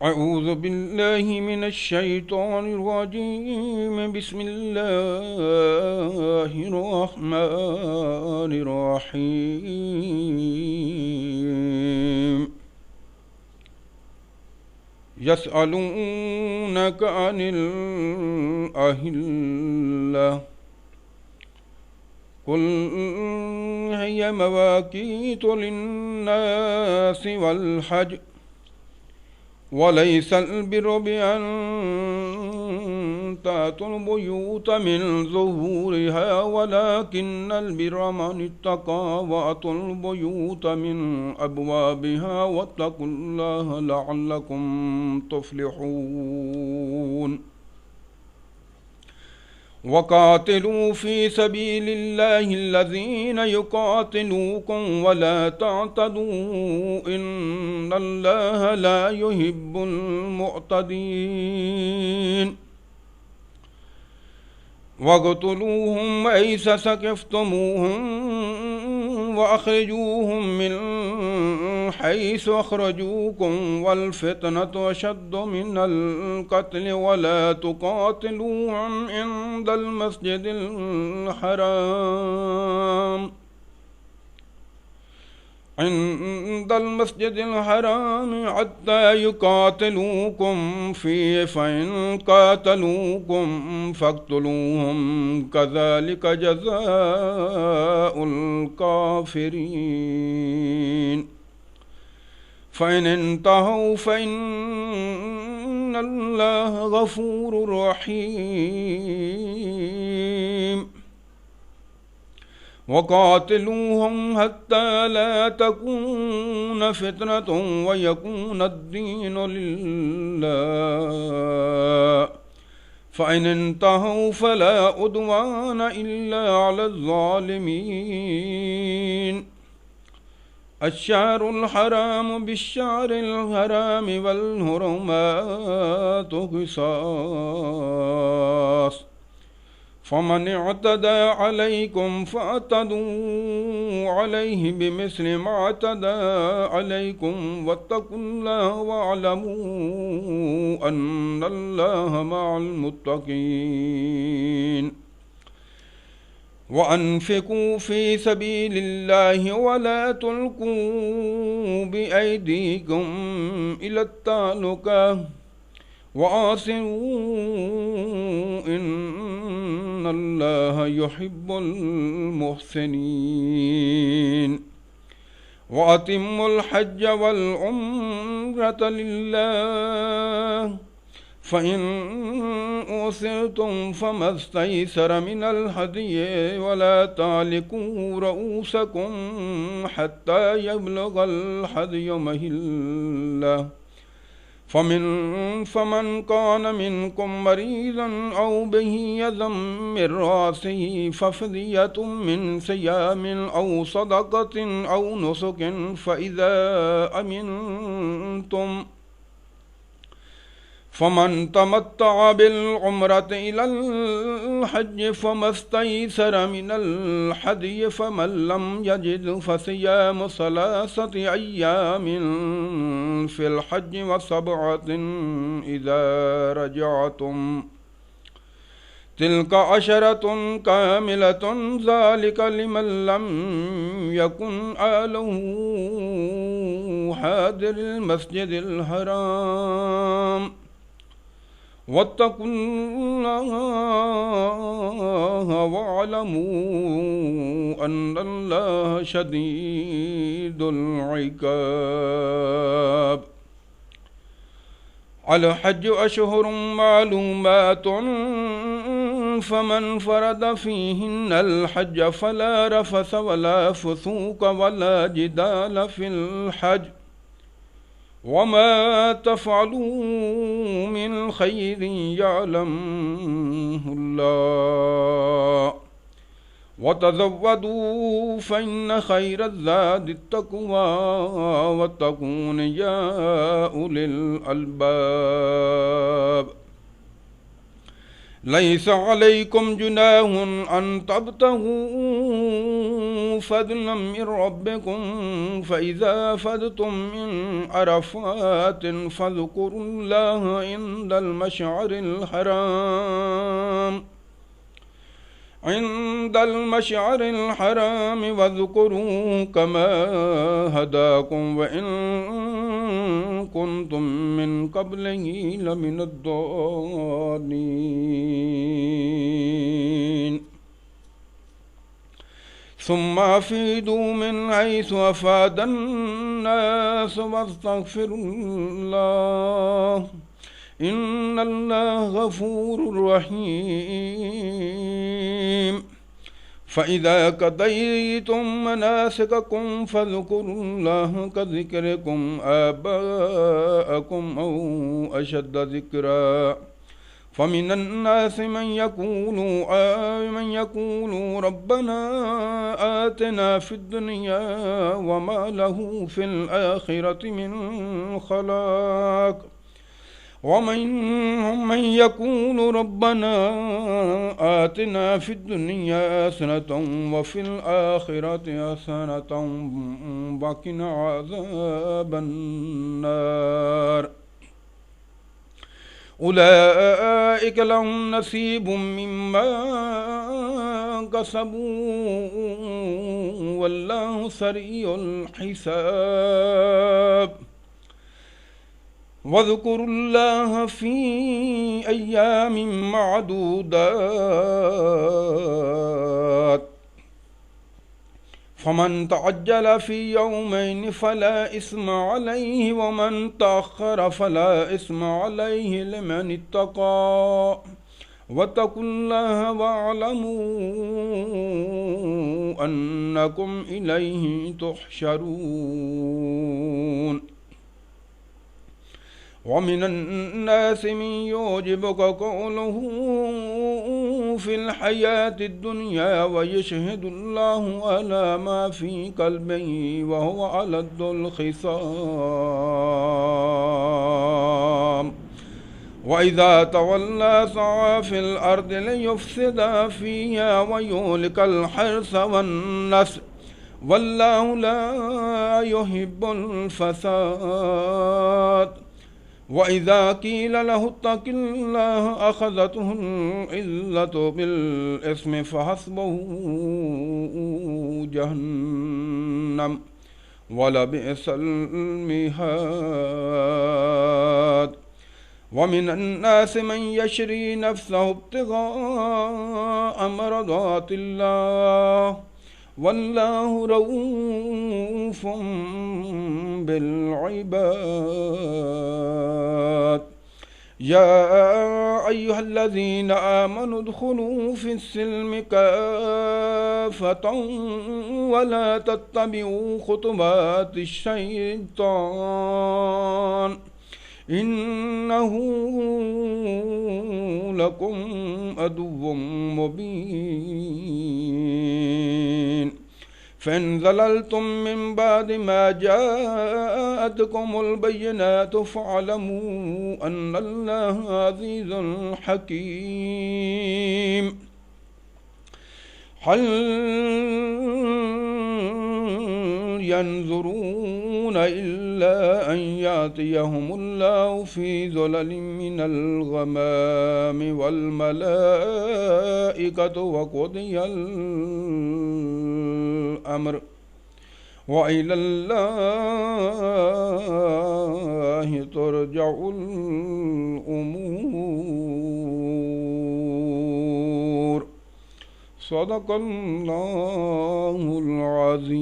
أعوذ بالله من الشيطان الرجيم. بسم الله الرحمن الرحيم. يسألونك عن الأهلة، قل هي مواقيت للناس والحج، وليس البر بأن تأتوا البيوت من ظهورها، ولكن البر من اتقى وأتوا البيوت من أبوابها، واتقوا الله لعلكم تفلحون. وقاتلوا في سبيل الله الذين يقاتلوكم ولا تعتدوا إن الله لا يحب المعتدين. واقتلوهم حيث ثقفتموهم وأخرجوهم من حيث أخرجوكم، والفتنة أشد من القتل، ولا تقاتلوهم عند المسجد الحرام حتى يقاتلوكم فيه، فإن قاتلوكم فاقتلوهم، كذلك جزاء الكافرين. فإن انتهوا فإن الله غفور رحيم. وقاتلوهم حتى لا تكون فتنة ويكون الدين لله، فإن انتهوا فلا عدوان إلا على الظالمين. الشهر الحرام بالشهر الحرام والحرمات قصاص، فمن اعتدى عليكم فاعتدوا عليه بمثل ما اعتدى عليكم، واتقوا الله واعلموا أن الله مع المتقين. وأنفقوا في سبيل الله ولا تلقوا بأيديكم إلى التهلكة، وأحسنوا إن الله يحب المحسنين. وأتموا الحج والعمرة لله، فإن أوسرتم فما استيسر من الهدي، ولا تعلقوا رؤوسكم حتى يبلغ الهدي محله، فمن كان منكم مريضا أو به أذى من رأسه ففدية من صيام أو صدقة أو نسك، فإذا أمنتم فمن تمتع بالعمرة إلى الحج فما استيسر من الهدي، فمن لم يجد فصيام 3 أيام في الحج وسبعة إذا رجعتم، تلك 10 كاملة، ذلك لمن لم يكن أهله حاضر المسجد الحرام. واتقوا الله واعلموا أن الله شديد العقاب. الحج أشهر معلومات، فمن فرض فيهن الحج فلا رفث ولا فسوق ولا جدال في الحج، وما تفعلوا من خير يعلمه الله، وتزودوا فإن خير الزاد التقوى، واتقون يا أولي الألباب. ليس عليكم جناح أن تبتغوا فضلا من ربكم فإذا أفضتم من عرفات فاذكروا الله عند المشعر الحرام واذكروا كما هداكم وإن كنتم من قبله لمن الضالين ثم أفيدوا من حيث أفاد الناس واستغفروا الله إن الله غفور رحيم فإذا قضيتم مناسككم فاذكروا الله كذكركم آباءكم أو أشد ذكرا فمن الناس من يقول ربنا آتنا في الدنيا وما له في الآخرة من خلاق ومنهم من يقول ربنا آتنا في الدنيا حسنة وفي الآخرة حسنة وقنا عذاب النار أولئك لهم نصيب مما كسبوا والله سريع الحساب واذكروا الله في أيام معدودات فمن تعجل في يومين فلا إثم عليه ومن تأخر فلا إثم عليه لمن اتقى واتقوا الله واعلموا أنكم إليه تحشرون ومن الناس من يعجبك قوله في الحياة الدنيا ويشهد الله على ما في قلبه وهو ألد الخصام وإذا تولى سعى في الأرض ليفسد فيها ويهلك الحرث والنسل والله لا يحب الفساد وإذا قيل له اتق الله أخذته العزة بالإثم فحسبه جهنم ولبئس المهاد ومن الناس من يشري نفسه ابتغاء مرضات الله والله رؤوف بالعباد يا أيها الذين آمنوا ادخلوا في السلم كافة ولا تتبعوا خطوات الشيطان إنه لكم عدو مبين فإن ضللتم من بعد ما جاءتكم البينات فاعلموا أن الله عزيز حكيم هل ينظرون إلا أن يأتيهم الله في ظلل من الغمام والملائكة وقضي الأمر وإلى الله ترجع الأمور صدق الله العظيم.